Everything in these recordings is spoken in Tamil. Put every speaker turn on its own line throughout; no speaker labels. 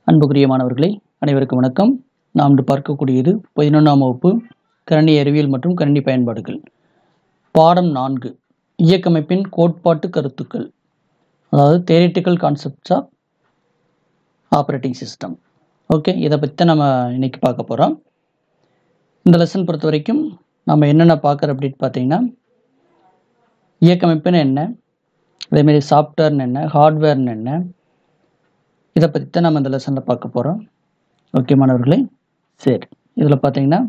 அன்புக்குரிய மாணவர்களே, அனைவருக்கும் வணக்கம். நாம் இன்று பார்க்கக்கூடியது 11ஆம் வகுப்பு கணினி அறிவியல் மற்றும் கணினி பயன்பாடுகள். பாடம் 4, இயக்கமைப்பின் கோட்பாட்டு கருத்துக்கள், அதாவது theoretical concepts of operating system. Okay, இதை பற்றி தான் நம்ம இன்னைக்கு பார்க்க போகிறோம். இந்த லெசன் பொறுத்த வரைக்கும் நம்ம என்னென்ன பார்க்குறோம் அப்படின்னு பார்த்தீங்கன்னா, இயக்கமைப்புன்னு என்ன, அதேமாரி சாஃப்ட்வேர்னு என்ன, ஹார்ட்வேர்னு என்ன, இதை பற்றி தான் நம்ம இந்த லெசனில் பார்க்க போகிறோம். ஓகே மாணவர்களே, சரி. இதில் பார்த்தீங்கன்னா,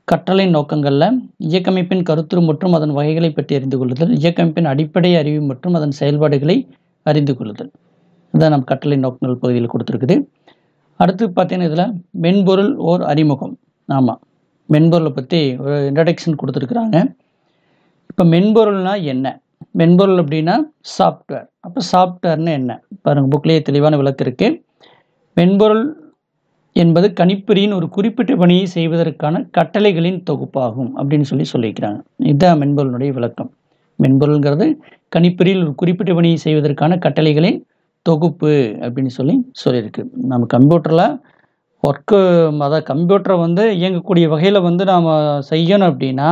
கற்றலை நோக்கங்களில் இயக்கமைப்பின் கருத்துரு மற்றும் அதன் வகைகளை பற்றி அறிந்து கொள்ளுதல், இயக்கமைப்பின் அடிப்படை அறிவு மற்றும் அதன் செயல்பாடுகளை அறிந்து கொள்ளுதல், இதான் நம்ம கற்றலை நோக்கங்கள் பகுதியில் கொடுத்துருக்குது. அடுத்து பார்த்தீங்கன்னா, இதில் மென்பொருள் ஓர் அறிமுகம். ஆமாம், மென்பொருளை பற்றி ஒரு இன்ட்ரடக்ஷன் கொடுத்துருக்குறாங்க. இப்போ மென்பொருள்னா என்ன? மென்பொருள் அப்படின்னா சாஃப்ட்வேர். அப்போ சாஃப்ட்வேர்னு என்ன பாருங்கள், புக்லேயே தெளிவான விளக்கம் இருக்குது. மென்பொருள் என்பது கணிப்பொறியின் ஒரு குறிப்பிட்ட பணியை செய்வதற்கான கட்டளைகளின் தொகுப்பாகும் அப்படின்னு சொல்லியிருக்கிறாங்க. இதுதான் மென்பொருளுடைய விளக்கம். மென்பொருள்ங்கிறது கணிப்பொறியில் ஒரு குறிப்பிட்ட பணியை செய்வதற்கான கட்டளைகளின் தொகுப்பு அப்படின்னு சொல்லியிருக்கு. நம்ம கம்ப்யூட்டரில் ஒர்க்கு, அதாவது கம்ப்யூட்டரை இயங்கக்கூடிய வகையில் நாம் செய்யணும் அப்படின்னா,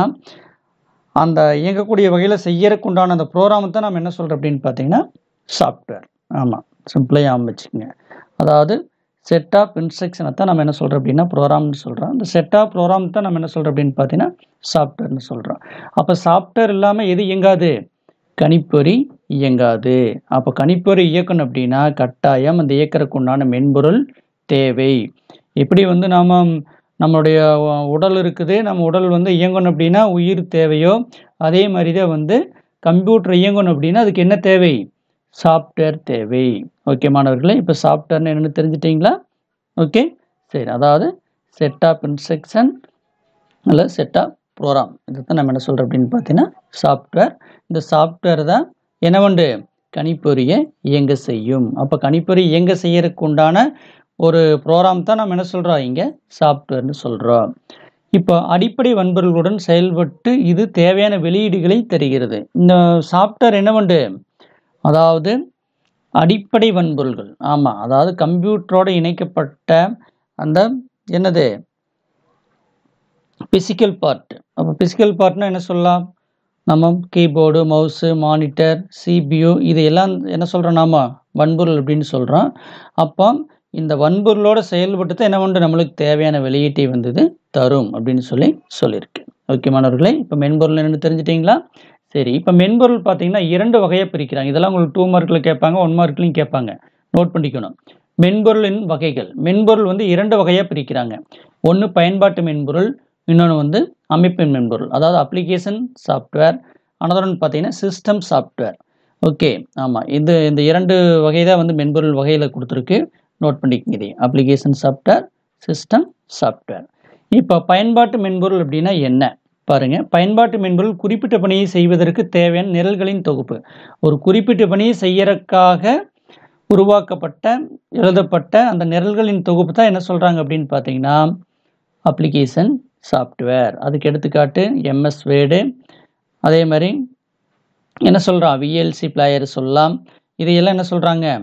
அந்த இயங்கக்கூடிய வகையில் செய்யறதுக்குண்டான அந்த ப்ரோக்ராமை தான் நம்ம என்ன சொல்கிறோம் அப்படின்னு பார்த்தீங்கன்னா சாஃப்ட்வேர். ஆமாம், சிம்பிளாக வச்சுக்கோங்க. அதாவது செட் ஆஃப் இன்ஸ்ட்ரக்ஷனை தான் நம்ம என்ன சொல்கிறோம் அப்படின்னா ப்ரோக்ராம்னு சொல்கிறோம். அந்த செட் ஆஃப் ப்ரோக்ராம் தான் நம்ம என்ன சொல்கிறோம் அப்படின்னு பார்த்தீங்கன்னா சாஃப்ட்வேர்னு சொல்கிறோம். அப்போ சாஃப்ட்வேர் இல்லாமல் எது இயங்காது? கணிப்பொறி இயங்காது. அப்போ கணிப்பொறி இயக்கணும் அப்படின்னா கட்டாயம் அந்த இயக்கறதுக்கு உண்டான மென்பொருள் தேவை. எப்படி நாம் நம்மளுடைய உடல் இருக்குது, நம்ம உடல் இயங்கணும் அப்படின்னா உயிர் தேவையோ, அதே மாதிரி தான் கம்ப்யூட்டர் இயங்கணும் அப்படின்னா அதுக்கு என்ன தேவை? சாஃப்ட்வேர் தேவை. ஓகே மாணவர்களே, இப்போ சாஃப்ட்வேர்னு என்னென்னு தெரிஞ்சிட்டிங்களா? ஓகே, சரி. அதாவது செட் ஆஃப் இன்ஸ்ட்ரக்ஷன் அல்ல செட் ஆஃப் ப்ரோக்ராம், இதுதான் நம்ம என்ன சொல்கிறோம் அப்படின்னு பார்த்தீங்கன்னா சாஃப்ட்வேர். இந்த சாஃப்ட்வேர் தான் என்ன கணிப்பொறியை இயங்க செய்யும். அப்போ கணிப்பொறி இயங்க செய்யறதுக்கு உண்டான ஒரு ப்ரோக்ராம் தான் நம்ம என்ன சொல்கிறோம் இங்கே சாஃப்ட்வேர்னு சொல்கிறோம். இப்போ அடிப்படை வன்பொருளுடன் செயல்பட்டு இது தேவையான வெளியீடுகளை தருகிறது. இந்த சாஃப்ட்வேர் என்ன அதாவது அடிப்படை வன்பொருள்கள். ஆமாம், அதாவது கம்ப்யூட்டரோடு இணைக்கப்பட்ட அந்த என்னது பிசிக்கல் பார்ட். அப்போ பிசிக்கல் பார்ட்னா என்ன சொல்லலாம்? நம்ம கீபோர்டு, மவுஸு, மானிட்டர், சிபியு, இதையெல்லாம் என்ன சொல்கிறோம்? நாம் வன்பொருள் அப்படின்னு சொல்கிறோம். அப்போ இந்த வன்பொருளோட செயல்பட்டு தான் என்ன நம்மளுக்கு தேவையான வெளியீட்டை தரும் அப்படின்னு சொல்லியிருக்கு. ஓகே மாணவர்களே, இப்போ மென்பொருள் என்னென்னு தெரிஞ்சிட்டிங்களா? சரி, இப்போ மென்பொருள் பார்த்தீங்கன்னா 2 வகையாக பிரிக்கிறாங்க. இதெல்லாம் உங்களுக்கு 2 மார்க்கில் கேட்பாங்க, 1 மார்க்லையும் கேட்பாங்க. நோட் பண்ணிக்கணும். மென்பொருளின் வகைகள். மென்பொருள் 2 வகையாக பிரிக்கிறாங்க. ஒன்று பயன்பாட்டு மென்பொருள், இன்னொன்று அமைப்பு மென்பொருள், அதாவது அப்ளிகேஷன் சாஃப்ட்வேர். அனதர் ஒன் பார்த்தீங்கன்னா சிஸ்டம் சாஃப்ட்வேர். ஓகே, ஆமாம், இந்த 2 வகை தான் மென்பொருள் வகையில் கொடுத்துருக்கு. நோட் பண்ணிக்கங்க. இது அப்ளிகேஷன் சாஃப்ட்வேர், சிஸ்டம் சாஃப்ட்வேர். இப்போ பயன்பாட்டு மென்பொருள் அப்படின்னா என்ன பாருங்க. பயன்பாட்டு மென்பொருள் குறிப்பிட்ட பணியை செய்வதற்கு தேவையான நிரல்களின் தொகுப்பு. ஒரு குறிப்பிட்ட பணியை செய்யறதுக்காக உருவாக்கப்பட்ட, எழுதப்பட்ட அந்த நிரல்களின் தொகுப்பு தான் என்ன சொல்றாங்க அப்படின்னு பார்த்தீங்கன்னா அப்ளிகேஷன் சாஃப்ட்வேர். அதுக்கு எடுத்துக்காட்டு எம்எஸ் வேர்டு, அதே மாதிரி என்ன சொல்றான் விஎல்சி பிளேயர் சொல்லலாம். இதையெல்லாம் என்ன சொல்றாங்க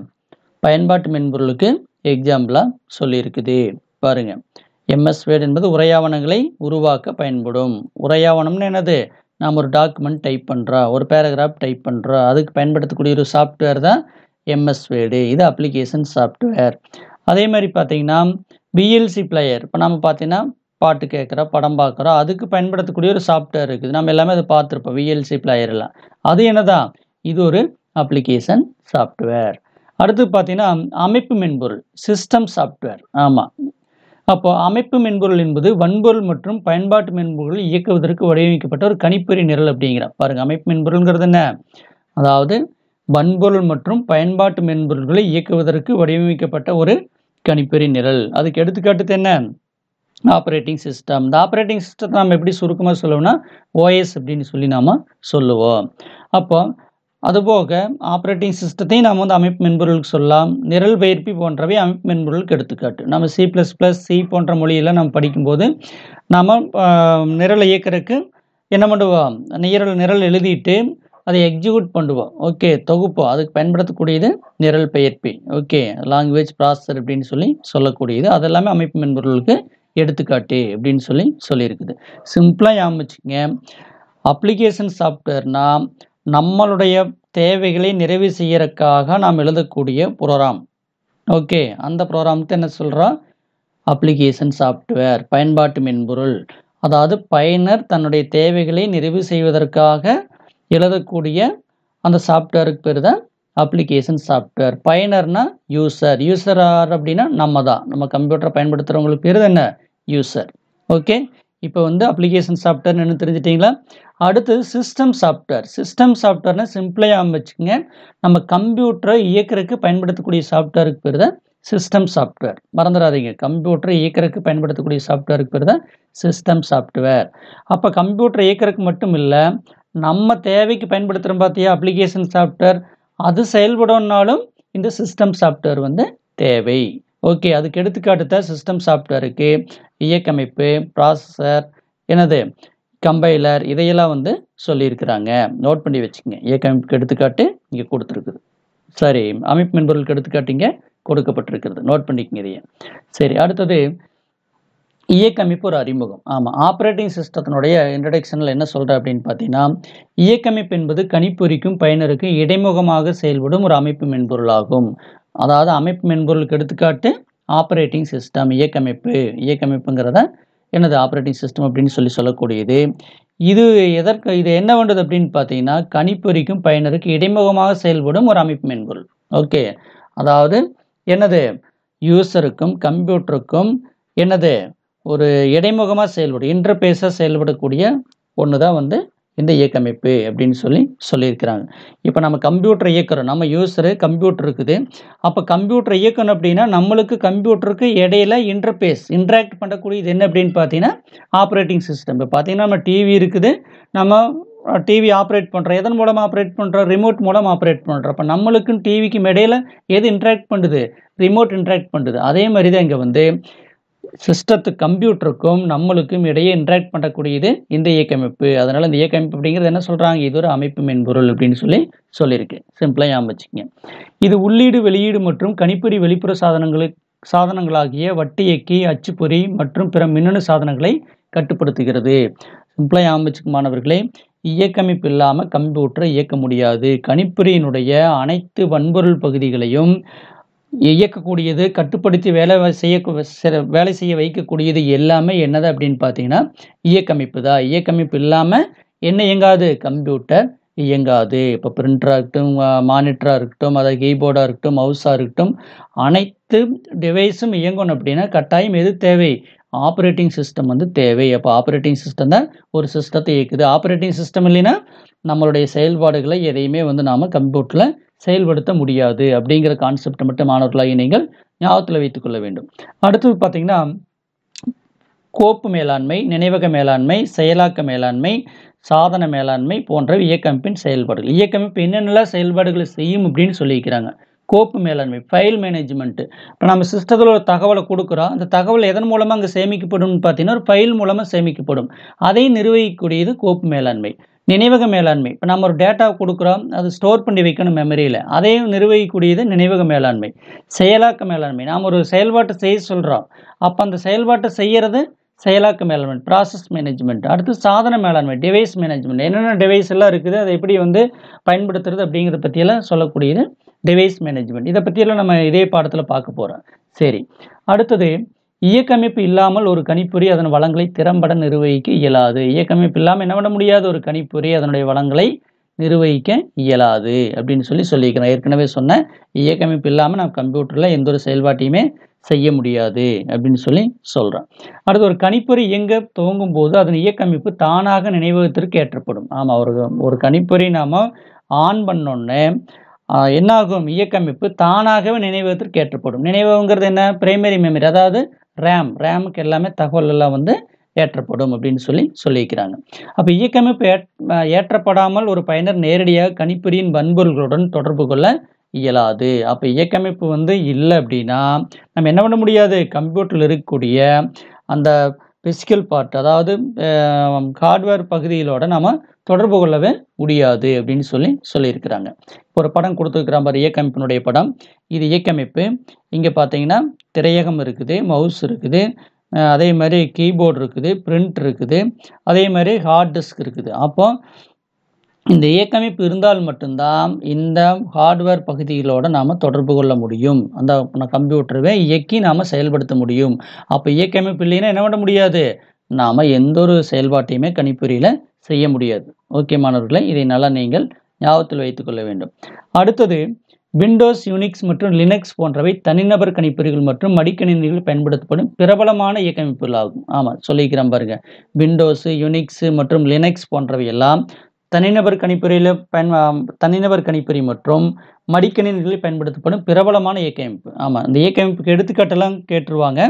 பயன்பாட்டு மென்பொருளுக்கு எக்ஸாம்பிளாக சொல்லியிருக்குது. பாருங்க, எம்எஸ் வேர்டு என்பது உரையாவணங்களை உருவாக்க பயன்படும். உரையாவணம்னு என்னது? நாம் ஒரு டாக்குமெண்ட் டைப் பண்ணுறோம், ஒரு பேராகிராஃப் டைப் பண்ணுறோம், அதுக்கு பயன்படுத்தக்கூடிய ஒரு சாஃப்ட்வேர் தான் எம்எஸ் வேர்டு. இது அப்ளிகேஷன் சாஃப்ட்வேர். அதே மாதிரி பார்த்தீங்கன்னா விஎல்சி பிளேயர். இப்போ நம்ம பார்த்தீங்கன்னா பாட்டு கேட்குறோம், படம் பார்க்குறோம், அதுக்கு பயன்படுத்தக்கூடிய ஒரு சாஃப்ட்வேர் இருக்குது. நம்ம எல்லாமே அதை பார்த்துருப்போம், விஎல்சி பிளேயர்லாம். அது என்னதான்? இது ஒரு அப்ளிகேஷன் சாஃப்ட்வேர். அடுத்து பார்த்தீங்கன்னா அமைப்பு மென்பொருள், சிஸ்டம் சாஃப்ட்வேர். ஆமாம், அப்போ அமைப்பு மென்பொருள் என்பது வன்பொருள் மற்றும் பயன்பாட்டு மென்பொருள் இயக்குவதற்கு வடிவமைக்கப்பட்ட ஒரு கணிப்பொறி நிரல் அப்படிங்கிற பாருங்க. அமைப்பு மென்பொருள்ங்கிறது என்ன? அதாவது வன்பொருள் மற்றும் பயன்பாட்டு மென்பொருள்களை இயக்குவதற்கு வடிவமைக்கப்பட்ட ஒரு கணிப்பொறி நிரல். அதுக்கு எடுத்துக்காட்டு என்ன? Operating system. இந்த ஆப்ரேட்டிங் சிஸ்டத்தை நம்ம எப்படி சுருக்கமாக சொல்லுவோம்னா ஓஎஸ் அப்படின்னு நாம் சொல்லுவோம். அப்போ அதுபோக ஆப்ரேட்டிங் சிஸ்டத்தையும் நாம் அமைப்பு மென்பொருளுக்கு சொல்லலாம். நிரல் பெயர்ப்பி போன்றவை அமைப்பு மென்பொருளுக்கு எடுத்துக்காட்டு. நம்ம C++, சி போன்ற மொழியெல்லாம் நம்ம படிக்கும்போது நம்ம நிரலை இயக்கிறதுக்கு என்ன பண்ணுவோம்? நிரல் எழுதிட்டு அதை எக்ஸிக்யூட் பண்ணுவோம். ஓகே, தொகுப்போம். அதுக்கு பயன்படுத்தக்கூடியது நிரல் பெயர்ப்பி. ஓகே, லாங்குவேஜ் ப்ராசஸர் அப்படின்னு சொல்லக்கூடியது. அது எல்லாமே அமைப்பு மென்பொருளுக்கு எடுத்துக்காட்டு அப்படின்னு சொல்லியிருக்குது. சிம்பிளாக ஞாபகம் வச்சுக்கங்க. அப்ளிகேஷன் சாஃப்ட்வேர்னா நம்மளுடைய தேவைகளை நிறைவு செய்யறதுக்காக நாம் எழுதக்கூடிய ப்ரோக்ராம். ஓகே, அந்த ப்ரோக்ராமுக்கு என்ன சொல்கிறோம்? அப்ளிகேஷன் சாஃப்ட்வேர், பயன்பாட்டு மென்பொருள். அதாவது பயனர் தன்னுடைய தேவைகளை நிறைவு செய்வதற்காக எழுதக்கூடிய அந்த சாஃப்ட்வேருக்கு பேர் தான் அப்ளிகேஷன் சாஃப்ட்வேர். பயனர்னா யூசர். யூசர் யார் அப்படின்னா நம்ம தான். நம்ம கம்ப்யூட்டரை பயன்படுத்துகிறவங்களுக்கு பேர் என்ன? யூசர். ஓகே, இப்போ அப்ளிகேஷன் சாஃப்ட்வேர்னு என்ன தெரிஞ்சிட்டிங்களா? அடுத்து சிஸ்டம் சாஃப்ட்வேர். சிஸ்டம் சாஃப்ட்வேர்னா சிம்பிளாக வச்சுக்கோங்க, நம்ம கம்ப்யூட்டரை இயக்கிறதுக்கு பயன்படுத்தக்கூடிய சாஃப்ட்வேருக்கு பேர் தான் சிஸ்டம் சாஃப்ட்வேர். மறந்துடாதீங்க, கம்ப்யூட்டரை இயக்கிறதுக்கு பயன்படுத்தக்கூடிய சாஃப்ட்வேருக்கு பேர் தான் சிஸ்டம் சாஃப்ட்வேர். அப்போ கம்ப்யூட்டரை இயக்கிறதுக்கு மட்டும் இல்லை, நம்ம தேவைக்கு பயன்படுத்துகிறோம் பார்த்தியா அப்ளிகேஷன் சாஃப்ட்வேர், அது செயல்படணும்னாலும் இந்த சிஸ்டம் சாஃப்ட்வேர் தேவை. ஓகே, அதுக்கு எடுத்துக்காட்டு தான் சிஸ்டம் சாஃப்ட்வேருக்கு இயக்கமைப்பு, ப்ராசஸர், என்னது கம்பைலர், இதையெல்லாம் சொல்லியிருக்கிறாங்க. நோட் பண்ணி வச்சுக்கோங்க. இயக்கமைப்புக்கு எடுத்துக்காட்டு இங்கே கொடுத்துருக்குது. சரி, அமைப்பு மென்பொருளுக்கு எடுத்துக்காட்டு இங்கே கொடுக்கப்பட்டிருக்கிறது. நோட் பண்ணிக்கங்க இதையே. சரி, அடுத்தது இயக்கமைப்பு ஒரு அறிமுகம். ஆமாம், ஆப்ரேட்டிங் சிஸ்டத்தினுடைய இன்ட்ரடக்ஷனில் என்ன சொல்கிறேன் அப்படின்னு பார்த்தீங்கன்னா, இயக்கமைப்பு என்பது கணிப்பொறிக்கும் பயனருக்கும் இடைமுகமாக செயல்படும் ஒரு அமைப்பு மென்பொருளாகும். அதாவது அமைப்பு மென்பொருளுக்கு எடுத்துக்காட்டு ஆப்ரேட்டிங் சிஸ்டம். இயக்கமைப்புங்கிறத என்னது ஆப்ரேட்டிங் சிஸ்டம் அப்படின்னு சொல்லக்கூடியது. இது என்ன பண்ணுறது அப்படின்னு பார்த்தீங்கன்னா, கணிப்பொறிக்கும் பயனருக்கு இடைமுகமாக செயல்படும் ஒரு அமைப்பு மென்பொருள். ஓகே, அதாவது என்னது யூசருக்கும் கம்ப்யூட்டருக்கும் என்னது ஒரு இடைமுகமாக செயல்படும், இன்டர்பேஸாக செயல்படக்கூடிய ஒன்று தான் இந்த இயக்கமைப்பு அப்படின்னு சொல்லியிருக்கிறாங்க. இப்போ நம்ம கம்ப்யூட்டரை இயக்கிறோம், நம்ம யூசரு கம்ப்யூட்டர் இருக்குது. அப்போ கம்ப்யூட்டரை இயக்கணும் அப்படின்னா நம்மளுக்கு கம்ப்யூட்டருக்கு இடையில இன்ட்ராக்ட் பண்ணக்கூடியது என்ன அப்படின்னு பார்த்தீங்கன்னா ஆப்ரேட்டிங் சிஸ்டம். இப்போ பார்த்தீங்கன்னா நம்ம டிவி இருக்குது, நம்ம டிவி ஆப்ரேட் பண்ணுறோம். எதன் மூலமாக ஆப்ரேட் பண்ணுறோம்? ரிமோட் மூலம் ஆப்ரேட் பண்ணுறோம். அப்போ நம்மளுக்கும் டிவிக்கும் இடையில எது இன்ட்ராக்ட் பண்ணுது? ரிமோட் இன்ட்ராக்ட் பண்ணுது. அதே மாதிரி தான் இங்கே சிஸ்டத்துக்கு கம்ப்யூட்டருக்கும் நம்மளுக்கும் இடையே இன்ட்ராக்ட் பண்ணக்கூடியது இந்த இயக்கமைப்பு. அதனால் இந்த இயக்கமைப்பு அப்படிங்கிறது என்ன சொல்கிறாங்க? இது ஒரு அமைப்பு மென்பொருள் அப்படின்னு சொல்லியிருக்கு. சிம்பிளாக ஞாபகம் வச்சுக்கங்க. இது உள்ளீடு, வெளியீடு மற்றும் கணிப்பொறி வெளிப்புற சாதனங்களாகிய வட்டியக்கி, அச்சுப்பொறி மற்றும் பிற மின்னணு சாதனங்களை கட்டுப்படுத்துகிறது. சிம்பிளாக ஞாபகம் வச்சுக்க மாணவர்களே, இயக்கமைப்பு இல்லாமல் கம்ப்யூட்டரை இயக்க முடியாது. கணிப்பொறியினுடைய அனைத்து வன்பொருள் பகுதிகளையும் இயக்கக்கூடியது, கட்டுப்படுத்தி வேலை செய்ய வைக்கக்கூடியது எல்லாமே என்னது அப்படின்னு பார்த்தீங்கன்னா இயக்கமைப்பு தான். இயக்கமைப்பு இல்லாமல் என்ன இயங்காது? கம்ப்யூட்டர் இயங்காது. இப்போ பிரிண்டராக இருக்கட்டும், மானிட்டராக இருக்கட்டும், அதாவது கீபோர்டாக இருக்கட்டும், மவுஸாக இருக்கட்டும், அனைத்து டிவைஸும் இயங்கணும் அப்படின்னா கட்டாயம் எது தேவை? ஆப்ரேட்டிங் சிஸ்டம் தேவை. அப்போ ஆப்ரேட்டிங் சிஸ்டம் தான் ஒரு சிஸ்டத்தை இயக்குது. ஆப்ரேட்டிங் சிஸ்டம் இல்லைன்னா நம்மளுடைய செயல்பாடுகளை எதையுமே நாம் கம்ப்யூட்டரில் செயல்படுத்த முடியாது. அப்படிங்கிற கான்செப்டை மட்டும் மாணவர்களாகி நீங்கள் ஞாபகத்தில் வைத்துக் கொள்ள வேண்டும். அடுத்தது பார்த்தீங்கன்னா கோப்பு மேலாண்மை, நினைவக மேலாண்மை, செயலாக்க மேலாண்மை, சாதன மேலாண்மை போன்ற இயக்கமைப்பின் செயல்பாடுகள். இயக்கமைப்பு என்னென்னலாம் செயல்பாடுகளை செய்யும் அப்படின்னு சொல்லியிருக்கிறாங்க. கோப்பு மேலாண்மை, ஃபைல் மேனேஜ்மெண்ட். இப்போ நம்ம சிஸ்டத்தில் ஒரு தகவலை கொடுக்குறோம், அந்த தகவல் எதன் மூலமாக அங்கே சேமிக்கப்படும் பார்த்தீங்கன்னா ஒரு ஃபைல் மூலமாக சேமிக்கப்படும். அதை நிர்வகிக்கக்கூடியது கோப்பு மேலாண்மை. நினைவக மேலாண்மை, இப்போ நம்ம ஒரு டேட்டா கொடுக்குறோம், அது ஸ்டோர் பண்ணி வைக்கணும் மெமரியில், அதையும் நிர்வகிக்கக்கூடியது நினைவக மேலாண்மை. செயலாக்க மேலாண்மை, நாம் ஒரு செயல்பாட்டை செய்ய சொல்கிறோம், அப்போ அந்த செயல்பாட்டை செய்கிறது செயலாக்க மேலாண்மை, ப்ராசஸ் மேனேஜ்மெண்ட். அடுத்து சாதன மேலாண்மை, டிவைஸ் மேனேஜ்மெண்ட். என்னென்ன டிவைஸ் எல்லாம் இருக்குது, அதை எப்படி பயன்படுத்துறது அப்படிங்கிறத பற்றியெல்லாம் சொல்லக்கூடியது டிவைஸ் மேனேஜ்மெண்ட். இதை பற்றியெல்லாம் நம்ம இதே பாடத்தில் பார்க்க போகிறோம். சரி, அடுத்தது இயக்கமைப்பு இல்லாமல் ஒரு கணிப்பொறி அதன் வளங்களை திறம்பட நிர்வகிக்க இயலாது. இயக்கமைப்பு இல்லாமல் என்ன பண்ண முடியாது? ஒரு கணிப்பொறி அதனுடைய வளங்களை நிர்வகிக்க இயலாது அப்படின்னு சொல்லியிருக்கிறேன். ஏற்கனவே சொன்ன இயக்கமைப்பு இல்லாமல் நம்ம கம்ப்யூட்டரில் எந்த ஒரு செயல்பாட்டையுமே செய்ய முடியாது அப்படின்னு சொல்கிறேன். அடுத்து ஒரு கணிப்பொறி இயங்க துவங்கும் போது அதன் இயக்கமைப்பு தானாக நினைவகத்திற்கு ஏற்றப்படும். ஆமாம், ஒரு கணிப்பொறி நாம் ஆன் பண்ணோன்னே என்னாகும்? இயக்கமைப்பு தானாகவே நினைவகத்திற்கு ஏற்றப்படும். நினைவகங்கிறது என்ன? பிரைமரி மெமரி, அதாவது ரேமுக்கு எல்லாமே தகவல் எல்லாம் ஏற்றப்படும் அப்படின்னு சொல்லியிருக்கிறாங்க. அப்போ இயக்கமைப்பு ஏற்றப்படாமல் ஒரு பயனர் நேரடியாக கணிப்பொறியின் வன்பொருள்களுடன் தொடர்பு கொள்ள இயலாது. அப்போ இயக்கமைப்பு இல்லை அப்படின்னா நம்ம என்ன பண்ண முடியாது? கம்ப்யூட்டரில் இருக்கக்கூடிய அந்த பிசிக்கல் பார்ட் அதாவது ஹார்ட்வேர் பகுதிகளோட நாம தொடர்பு கொள்ளவே முடியாது அப்படின்னு சொல்லியிருக்கிறாங்க. ஒரு படம் கொடுத்துருக்கிற மாதிரி இயக்கமைப்பினுடைய படம். இது இயக்கமைப்பு. இங்கே பார்த்தீங்கன்னா திரையகம் இருக்குது, மவுஸ் இருக்குது, அதே மாதிரி கீபோர்டு இருக்குது, பிரிண்ட் இருக்குது, அதே மாதிரி ஹார்ட் டிஸ்க் இருக்குது. அப்போ இந்த இயக்கமைப்பு இருந்தால் மட்டும்தான் இந்த ஹார்ட்வேர் பகுதிகளோடு நாம் தொடர்பு கொள்ள முடியும். அந்த கம்ப்யூட்டரை இயக்கி நாம் செயல்படுத்த முடியும். அப்போ இயக்கமைப்பு இல்லைன்னா என்ன பண்ண முடியாது, நாம் எந்த ஒரு செயல்பாட்டையுமே கணிப்பொறியில் செய்ய முடியாது. ஓகே மாணவர்களே, இதை நல்லா நீங்கள் ஞாபகத்தில் வைத்துக்கொள்ள வேண்டும். அடுத்தது விண்டோஸ், யூனிக்ஸ் மற்றும் லினக்ஸ் போன்றவை தனிநபர் கணிப்பொறிகள் மற்றும் மடிக்கணினிகள் பயன்படுத்தப்படும் பிரபலமான இயக்கமைப்புகள் ஆகும். ஆமாம், சொல்லிக்கிறேன் பாருங்க. விண்டோஸ், யூனிக்ஸ் மற்றும் லினக்ஸ் போன்றவை எல்லாம் தனிநபர் கணிப்பொறி மற்றும் மடிக்கணினிகளில் பயன்படுத்தப்படும் பிரபலமான இயக்கமைப்பு. ஆமாம், இந்த இயக்கமைப்புக்கு எடுத்துக்காட்டெல்லாம் கேட்டுருவாங்க.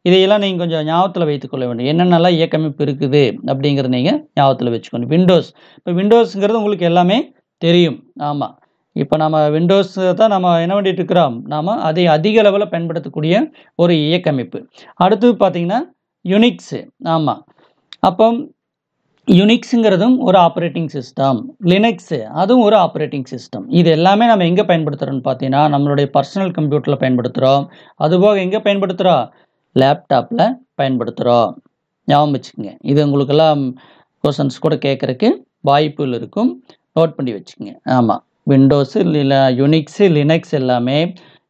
இதையெல்லாம் நீங்கள் கொஞ்சம் ஞாபகத்தில் வைத்துக்கொள்ள வேண்டும். என்னென்னலாம் இயக்கமைப்பு இருக்குது அப்படிங்கிறத நீங்கள் ஞாபகத்தில் வச்சுக்கணும். விண்டோஸ், இப்போ விண்டோஸுங்கிறது உங்களுக்கு எல்லாமே தெரியும். ஆமாம், இப்போ நம்ம விண்டோஸ் தான் நம்ம என்ன பண்ணிட்டு இருக்கிறோம், நாம் அதை அதிக அளவில் பயன்படுத்தக்கூடிய ஒரு இயக்கமைப்பு. அடுத்து பார்த்தீங்கன்னா யுனிக்ஸு. ஆமாம், அப்போ யுனிக்ஸுங்கிறதும் ஒரு ஆப்ரேட்டிங் சிஸ்டம், லினக்ஸு அதுவும் ஒரு ஆப்ரேட்டிங் சிஸ்டம். இது எல்லாமே நம்ம எங்கே பயன்படுத்துகிறோம்னு பார்த்தீங்கன்னா நம்மளுடைய பர்சனல் கம்ப்யூட்டரில் பயன்படுத்துகிறோம். அதுபோக எங்கே பயன்படுத்துகிறோம், லேப்டாப்பில் பயன்படுத்துகிறோம். ஞாபகம் வச்சுக்கோங்க. இது உங்களுக்கெல்லாம் கொஷன்ஸ் கூட கேட்குறக்கு வாய்ப்புகள் இருக்கும், நோட் பண்ணி வச்சுக்கோங்க. ஆமாம், விண்டோஸு, யுனிக்ஸு, லினக்ஸ் எல்லாமே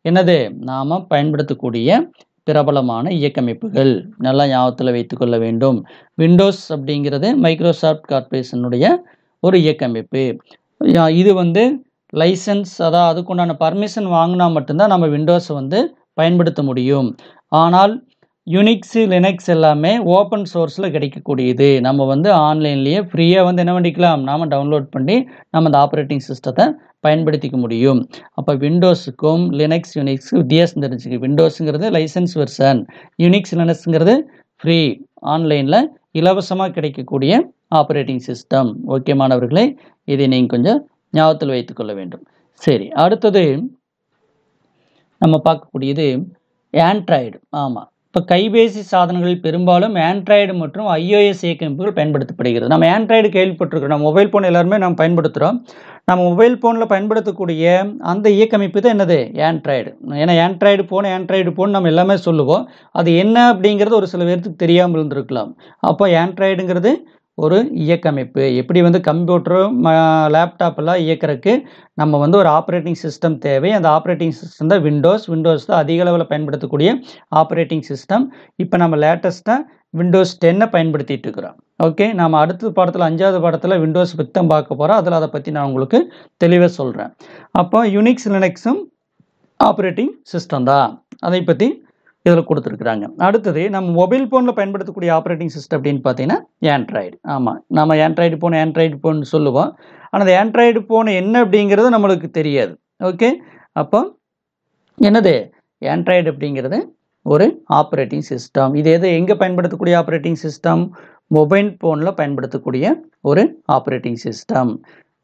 என்னது நாம் பயன்படுத்தக்கூடிய பிரபலமான இயக்கமைப்புகள். நல்லா ஞாபகத்தில் வைத்துக்கொள்ள வேண்டும். விண்டோஸ் அப்படிங்கிறது மைக்ரோசாஃப்ட் கார்ப்பரேஷனுடைய ஒரு இயக்கமைப்பு. இது வந்து லைசன்ஸ், அதாவது அதுக்குண்டான பர்மிஷன் வாங்கினா மட்டும்தான் நம்ம விண்டோஸை பயன்படுத்த முடியும். ஆனால் யுனிக்ஸு, லினக்ஸ் எல்லாமே ஓப்பன் சோர்ஸில் கிடைக்கக்கூடியது. நம்ம ஆன்லைன்லேயே ஃப்ரீயாக என்ன பண்ணிக்கலாம், நாம் டவுன்லோட் பண்ணி நம்ம அந்த ஆப்ரேட்டிங் சிஸ்டத்தை பயன்படுத்திக்க முடியும். அப்போ விண்டோஸுக்கும் லினக்ஸ், யுனிக்ஸுக்கு வித்தியாசம் தெரிஞ்சுக்கு. விண்டோஸுங்கிறது லைசன்ஸ் வெர்ஷன், யுனிக்ஸ், லினக்ஸுங்கிறது ஃப்ரீ, ஆன்லைனில் இலவசமாக கிடைக்கக்கூடிய ஆப்ரேட்டிங் சிஸ்டம். ஓகே மாணவர்களே, இதை நீங்கள் கொஞ்சம் ஞாபகத்தில் வைத்துக்கொள்ள வேண்டும். சரி, அடுத்தது நம்ம பார்க்கக்கூடியது ஆண்ட்ராய்டு. ஆமாம், இப்போ கைபேசி சாதனங்களில் பெரும்பாலும் ஆண்ட்ராய்டு மற்றும் iOS இயக்கமைப்புகள் பயன்படுத்தப்படுகிறது. நம்ம ஆண்ட்ராய்டு கேள்விப்பட்டிருக்கிறோம். நம்ம மொபைல் ஃபோன் எல்லாருமே நம்ம பயன்படுத்துகிறோம். நம்ம மொபைல் ஃபோனில் பயன்படுத்தக்கூடிய அந்த இயக்கமைப்பு தான் என்னது, ஆண்ட்ராய்டு. ஏன்னா ஆண்ட்ராய்டு ஃபோன் நம்ம எல்லாமே சொல்லுவோம். அது என்ன அப்படிங்கிறது ஒரு சில பேருக்கு தெரியாமல் இருந்திருக்கலாம். அப்போ ஆண்ட்ராய்டுங்கிறது ஒரு இயக்கமைப்பு. எப்படி கம்ப்யூட்டரும் லேப்டாப்பெல்லாம் இயக்கிறதுக்கு நம்ம ஒரு ஆப்ரேட்டிங் சிஸ்டம் தேவை. அந்த ஆப்ரேட்டிங் சிஸ்டம் தான் விண்டோஸ் தான் அதிக அளவில் பயன்படுத்தக்கூடிய ஆப்ரேட்டிங் சிஸ்டம். இப்போ நம்ம லேட்டஸ்ட்டாக விண்டோஸ் 10 பயன்படுத்திட்டு இருக்கிறோம். ஓகே, நாம் அடுத்த பாடத்தில் 5வது பாடத்தில் விண்டோஸ் பற்றி தான் பார்க்க போகிறோம். அதில் அதை பற்றி நான் உங்களுக்கு தெளிவாக சொல்கிறேன். அப்போ யுனிக்ஸ், லினக்ஸும் ஆப்ரேட்டிங் சிஸ்டம் தான், அதை பற்றி இதில் கொடுத்துருக்குறாங்க. அடுத்தது நம்ம மொபைல் ஃபோனில் பயன்படுத்தக்கூடிய ஆப்ரேட்டிங் சிஸ்டம் அப்படின்னு பார்த்தீங்கன்னா ஆண்ட்ராய்டு. ஆமாம், நம்ம ஆண்ட்ராய்டு ஃபோன் சொல்லுவோம். ஆனால் அந்த ஆண்ட்ராய்டு ஃபோன் என்ன அப்படிங்கிறது நம்மளுக்கு தெரியாது. ஓகே, அப்போ என்னது ஆண்ட்ராய்டு அப்படிங்கிறது ஒரு ஆப்ரேட்டிங் சிஸ்டம். இது எங்கே பயன்படுத்தக்கூடிய ஆப்ரேட்டிங் சிஸ்டம், மொபைல் ஃபோனில் பயன்படுத்தக்கூடிய ஒரு ஆப்ரேட்டிங் சிஸ்டம்.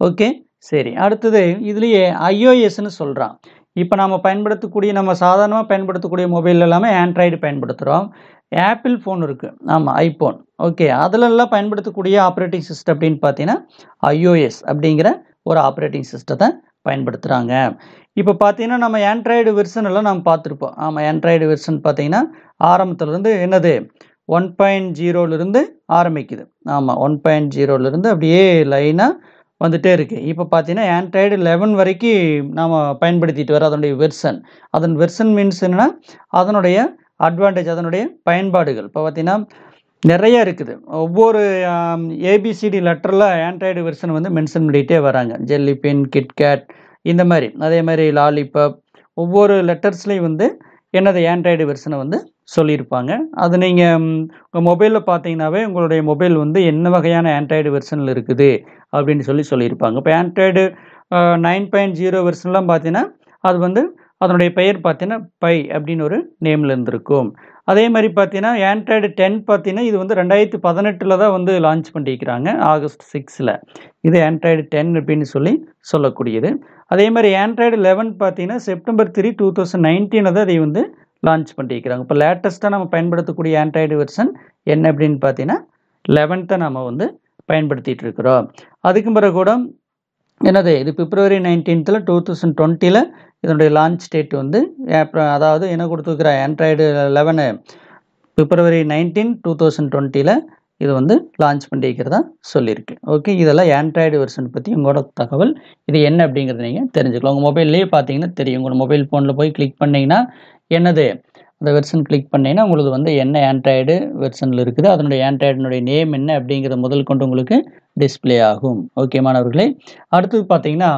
ஓகே, சரி, அடுத்தது இதுலேயே iOSன்னு சொல்கிறான். இப்போ நம்ம சாதாரணமாக பயன்படுத்தக்கூடிய மொபைல் எல்லாமே ஆண்ட்ராய்டு பயன்படுத்துகிறோம். ஆப்பிள் ஃபோன் இருக்குது. ஆமாம், ஐஃபோன். ஓகே, அதிலெல்லாம் பயன்படுத்தக்கூடிய ஆப்ரேட்டிங் சிஸ்டம் அப்படின்னு பார்த்தீங்கன்னா iOS அப்படிங்கிற ஒரு ஆப்ரேட்டிங் சிஸ்டத்தை பயன்படுத்துகிறாங்க. இப்போ பார்த்தீங்கன்னா நம்ம ஆண்ட்ராய்டு வெர்ஷன் எல்லாம் நம்ம பார்த்துருப்போம். ஆமாம், ஆண்ட்ராய்டு வெர்ஷன் பார்த்தீங்கன்னா ஆரம்பத்துலேருந்து என்னது 1.0லேருந்து ஆரம்பிக்குது. ஆமாம், 1.0லேருந்து அப்படியே லைனாக வந்துட்டே இருக்குது. இப்போ பார்த்தீங்கன்னா ஆண்ட்ராய்டு 11 வரைக்கும் நாம் பயன்படுத்திட்டு வர அதனுடைய வெர்ஷன். அதன் வெர்ஷன் மீன்ஸ் என்னென்னா அதனுடைய அட்வான்டேஜ், அதனுடைய பயன்பாடுகள் இப்போ பார்த்தீங்கன்னா நிறைய இருக்குது. ஒவ்வொரு ஏபிசிடி லெட்டரில் ஆண்ட்ராய்டு வெர்ஷன் மென்ஷன் பண்ணிகிட்டே வராங்க. ஜெல்லிபின், கிட்கேட், இந்த மாதிரி. அதே மாதிரி லாலிபாப், ஒவ்வொரு லெட்டர்ஸ்லேயும் என்னது ஆண்ட்ராய்டு வெர்ஷனை சொல்லியிருப்பாங்க. அது நீங்கள் உங்கள் மொபைலில் பார்த்தீங்கன்னாவே உங்களுடைய மொபைல் என்ன வகையான ஆண்ட்ராய்டு வெர்ஷனில் இருக்குது அப்படின்னு சொல்லியிருப்பாங்க. இப்போ ஆண்ட்ராய்டு 9.0 வெர்ஷன்லாம் பார்த்தீங்கன்னா அது அதனுடைய பெயர் பார்த்தீங்கன்னா பை அப்படின்னு ஒரு நேமில் இருந்திருக்கும். அதே மாதிரி பார்த்தீங்கன்னா ஆண்ட்ராய்டு 10 பார்த்தீங்கன்னா இது 2018 தான் லான்ச் பண்ணியிருக்கிறாங்க, ஆகஸ்ட் 6ல். இது ஆண்ட்ராய்டு 10 அப்படின்னு சொல்லக்கூடியது. அதே மாதிரி ஆண்ட்ராய்டு 11 பார்த்தீங்கன்னா செப்டம்பர் 3, 2019 தான் அதை லான்ச் பண்ணியிருக்கிறாங்க. இப்போ லேட்டஸ்ட்டாக நம்ம பயன்படுத்தக்கூடிய ஆண்ட்ராய்டு வெர்ஷன் என்ன அப்படின்னு பார்த்தீங்கன்னா 11 நம்ம வந்து பயன்படுத்திட்டு இருக்கிறோம். அதுக்கும் பிறகு கூட என்னது இது February 19th 2020 இதனுடைய லான்ச் டேட் வந்து அதாவது என்ன கொடுத்துருக்குற ஆண்ட்ராய்டு 11 February 19, 2020 இது வந்து லான்ச் பண்ணியிருக்கிறதா சொல்லியிருக்கு. ஓகே, இதெல்லாம் ஆண்ட்ராய்டு வெர்ஷன் பற்றி உங்களோட தகவல். இது என்ன அப்படிங்கிறத நீங்கள் தெரிஞ்சுக்கலாம். உங்கள் மொபைல்லேயே பார்த்தீங்கன்னா தெரியும். உங்களோட மொபைல் ஃபோனில் போய் கிளிக் பண்ணிங்கன்னா என்னது அந்த வெர்ஷன் கிளிக் பண்ணிங்கன்னா உங்களுக்கு வந்து என்ன ஆண்ட்ராய்டு வெர்ஷனில் இருக்குது, அதனுடைய ஆண்ட்ராய்டினுடைய நேம் என்ன அப்படிங்கிறத முதல் கொண்டு உங்களுக்கு டிஸ்பிளே ஆகும். ஓகே மாணவர்களே, அடுத்தது பார்த்தீங்கன்னா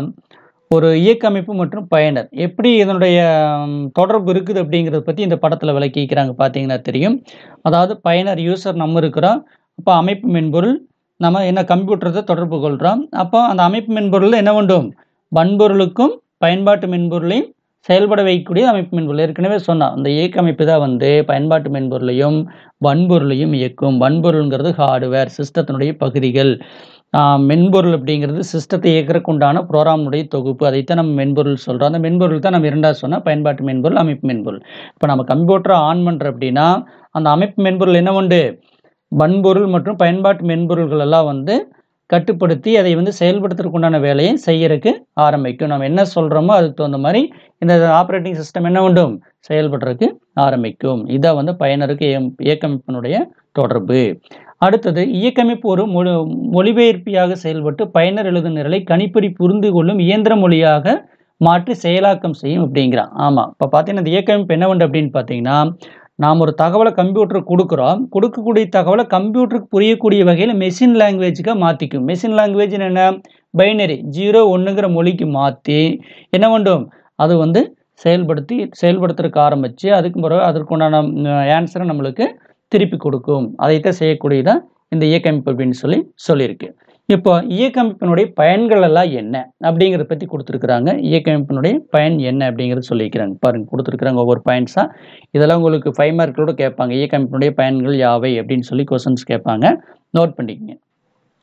ஒரு இயக்க அமைப்பு மற்றும் பயனர் எப்படி இதனுடைய தொடர்பு இருக்குது அப்படிங்கிறத பற்றி இந்த படத்தில் விளக்கிக்கிறாங்க. பார்த்தீங்கன்னா தெரியும். அதாவது பயனர் யூசர் நம்ம இருக்கிறோம். அப்போ அமைப்பு மென்பொருள் நம்ம என்ன கம்ப்யூட்டரை தொடர்பு கொள்கிறோம். அப்போ அந்த அமைப்பு மென்பொருளில் என்ன வேண்டும், வன்பொருளுக்கும் பயன்பாட்டு மென்பொருளையும் செயல்பட வைக்கக்கூடிய அமைப்பு மென்பொருள். ஏற்கனவே சொன்னால் அந்த இயக்க அமைப்பு தான் வந்து பயன்பாட்டு மென்பொருளையும் வன்பொருளையும் இயக்கும். வன்பொருள்ங்கிறது ஹார்ட்வேர் சிஸ்டத்தினுடைய பகுதிகள். மென்பொருள் அப்படிங்கிறது சிஸ்டத்தை இயக்கிறதுக்கு உண்டான ப்ரோக்ராமுடைய தொகுப்பு. அதைத்தான் நம்ம மென்பொருள் சொல்கிறோம். அந்த மென்பொருள் தான் நம்ம இரண்டாவது சொன்னால் பயன்பாட்டு மென்பொருள், அமைப்பு மென்பொருள். இப்போ நம்ம கம்ப்யூட்டரை ஆன் பண்ணுறோம் அப்படின்னா அந்த அமைப்பு மென்பொருள் என்ன உண்டு, வன்பொருள் மற்றும் பயன்பாட்டு மென்பொருள்கள் எல்லாம் வந்து கட்டுப்படுத்தி அதை வந்து செயல்படுத்துறதுக்கு உண்டான வேலையை செய்யறதுக்கு ஆரம்பிக்கும். நம்ம என்ன சொல்கிறோமோ அதுக்கு தகுந்த மாதிரி இந்த ஆப்ரேட்டிங் சிஸ்டம் என்ன வேண்டும், செயல்படுறதுக்கு ஆரம்பிக்கும். இதை வந்து பயனருக்கு இயக்கமைப்பினுடைய தொடர்பு. அடுத்தது இயக்கமைப்பு ஒரு மொழிபெயர்ப்பியாக செயல்பட்டு பயனர் எழுதும் நிரலை கணிப்பொறி புரிந்து கொள்ளும் இயந்திர மொழியாக மாற்றி செயலாக்கம் செய்யும் அப்படிங்கிறான். ஆமாம், இப்போ பார்த்தீங்கன்னா இந்த இயக்கமைப்பு என்ன உண்டு அப்படின்னு பார்த்தீங்கன்னா நாம் ஒரு தகவலை கம்ப்யூட்டருக்கு கொடுக்குறோம். கொடுக்கக்கூடிய தகவலை கம்ப்யூட்டருக்கு புரியக்கூடிய வகையில் மெஷின் லாங்குவேஜுக்காக மாற்றிக்கும். மெஷின் லாங்குவேஜ் என்ன, பைனரி 0 1ங்கிற மொழிக்கு மாற்றி என்ன வேண்டும், அது வந்து செயல்படுத்துறதுக்கு ஆரம்பித்து அதுக்கு பிறகு அதற்குண்டான ஆன்சரை நம்மளுக்கு திருப்பி கொடுக்கும். அதைத்தான் செய்யக்கூடியதான் இந்த இயக்கமைப்பு அப்படின்னு சொல்லியிருக்கு. இப்போ இயக்கமைப்பினுடைய பயன்கள் எல்லாம் என்ன அப்படிங்கிறத பற்றி கொடுத்துருக்குறாங்க. இயக்கமைப்பினுடைய பயன் என்ன அப்படிங்கிறது சொல்லியிருக்கிறாங்க. பாருங்க, கொடுத்துருக்குறாங்க ஒவ்வொரு பாயிண்ட்ஸாக. இதெல்லாம் உங்களுக்கு 5 மார்க்கோட கேட்பாங்க. இயக்கமைப்பினுடைய பயன்கள் யாவை அப்படின்னு சொல்லி கொஸ்டின்ஸ் கேட்பாங்க, நோட் பண்ணிக்கங்க.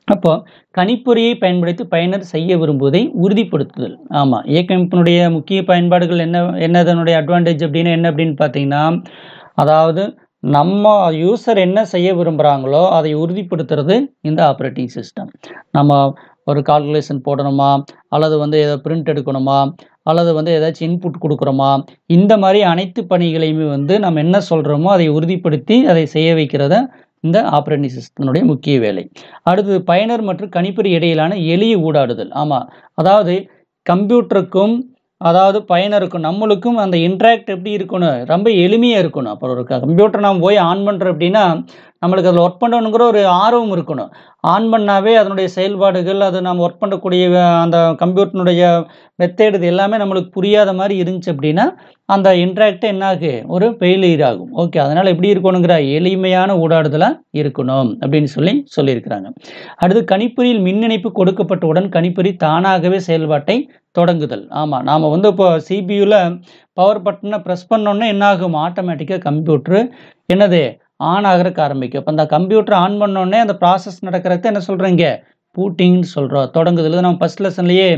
அப்போ கணிப்பொறியை பயன்படுத்தி பயனர் செய்ய விரும்புவதை உறுதிப்படுத்துதல். ஆமாம், இயக்கமைப்பினுடைய முக்கிய பயன்பாடுகள் என்ன அதனுடைய அட்வான்டேஜ் அப்படின்னு என்ன அப்படின்னு பார்த்தீங்கன்னா, அதாவது நம்ம யூசர் என்ன செய்ய விரும்புகிறாங்களோ அதை உறுதிப்படுத்துறது இந்த ஆப்ரேட்டிங் சிஸ்டம். நம்ம ஒரு கால்குலேஷன் போடணுமா, அல்லது வந்து ஏதோ பிரிண்ட் எடுக்கணுமா, அல்லது வந்து ஏதாச்சும் இன்புட் கொடுக்குறோமா, இந்த மாதிரி அனைத்து பணிகளையுமே வந்து நம்ம என்ன சொல்கிறோமோ அதை உறுதிப்படுத்தி அதை செய்ய வைக்கிறத இந்த ஆப்ரேட்டிங் சிஸ்டத்தினுடைய முக்கிய வேலை. அடுத்தது பயனர் மற்றும் கணிப்பொறி இடையிலான எளிய ஊடாடுதல். ஆமாம், அதாவது கம்ப்யூட்டருக்கும் அதாவது பயனருக்கும் நம்மளுக்கும் அந்த இன்ட்ராக்ட் எப்படி இருக்கணும், ரொம்ப எளிமையாக இருக்கணும். அப்புறம் ஒரு கம்ப்யூட்டர் நம்ம போய் ஆன் பண்ணுறோம் அப்படின்னா நம்மளுக்கு அதில் ஒர்க் பண்ணணுங்கிற ஒரு ஆர்வம் இருக்கணும். ஆன் பண்ணாவே அதனுடைய செயல்பாடுகள், அது நம்ம ஒர்க் பண்ணக்கூடிய அந்த கம்ப்யூட்டருடைய மெத்தேடு இது எல்லாமே நம்மளுக்கு புரியாத மாதிரி இருந்துச்சு அப்படின்னா அந்த இன்ட்ராக்டே என்னாகு, ஒரு ஃபெயிலியர் ஆகும். ஓகே, அதனால் எப்படி இருக்கணுங்கிற எளிமையான ஊடாடுதலாக இருக்கணும் அப்படின்னு சொல்லியிருக்கிறாங்க. அடுத்து கணிப்பொறியில் மின் இணைப்பு கொடுக்கப்பட்டவுடன் கணிப்பொறி தானாகவே செயல்பாட்டை தொடங்குதல். ஆமாம், நாம் வந்து இப்போ சிபியூவில் பவர் பட்டனை ப்ரெஸ் பண்ணோன்னே என்ன ஆகும், ஆட்டோமேட்டிக்காக கம்ப்யூட்ரு என்னது ஆன் ஆகிறதுக்கு ஆரம்பிக்கும். அப்போ அந்த கம்ப்யூட்டர் ஆன் பண்ணோடனே அந்த ப்ராசஸ் நடக்கிறத என்ன சொல்கிறீங்க, பூட்டிங்னு சொல்கிறோம். தொடங்குதல் நம்ம ஃபஸ்ட் லெசன்லேயே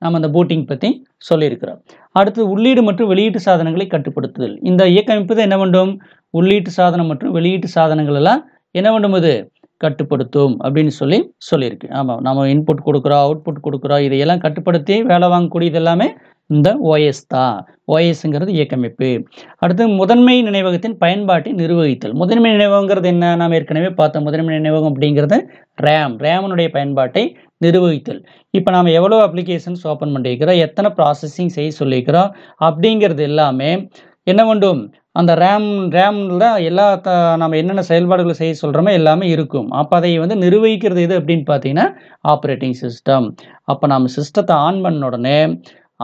நம்ம அந்த பூட்டிங் பற்றி சொல்லியிருக்கிறோம். அடுத்து உள்ளீடு மற்றும் வெளியீட்டு சாதனங்களை கட்டுப்படுத்துதல். இந்த இயக்கமைப்பு தான் என்ன வேண்டும், உள்ளீட்டு சாதனம் மற்றும் வெளியீட்டு சாதனங்கள் எல்லாம் என்ன வேண்டும், இது கட்டுப்படுத்தும் அப்படின்னு சொல்லியிருக்கு. ஆமாம், நம்ம இன்புட் கொடுக்குறோம், அவுட்புட் கொடுக்குறோம், இதையெல்லாம் கட்டுப்படுத்தி வேலை வாங்கக்கூடியது எல்லாமே இந்த ஓஎஸ் தான். ஓஎஸ்ங்கிறது இயக்கமைப்பு. அடுத்து முதன்மை நினைவகத்தின் பயன்பாட்டை நிர்வகித்தல். முதன்மை நினைவகங்கிறது என்ன, நாம் ஏற்கனவே பார்த்தோம். முதன்மை நினைவகம் அப்படிங்கிறது ரேமுடைய பயன்பாட்டை நிர்வகித்தல். இப்போ நாம் எவ்வளோ அப்ளிகேஷன்ஸ் ஓப்பன் பண்ணிக்கிறோம், எத்தனை ப்ராசஸிங் செய்ய சொல்லிக்கிறோம் அப்படிங்கிறது எல்லாமே என்ன வேண்டும், அந்த ரேமில் எல்லா நம்ம என்னென்ன செயல்பாடுகளை செய்ய சொல்கிறோமோ எல்லாமே இருக்கும். அப்போ அதை வந்து நிர்வகிக்கிறது எது அப்படின்னு பார்த்தீங்கன்னா ஆப்ரேட்டிங் சிஸ்டம். அப்போ நம்ம சிஸ்டத்தை ஆன் பண்ண உடனே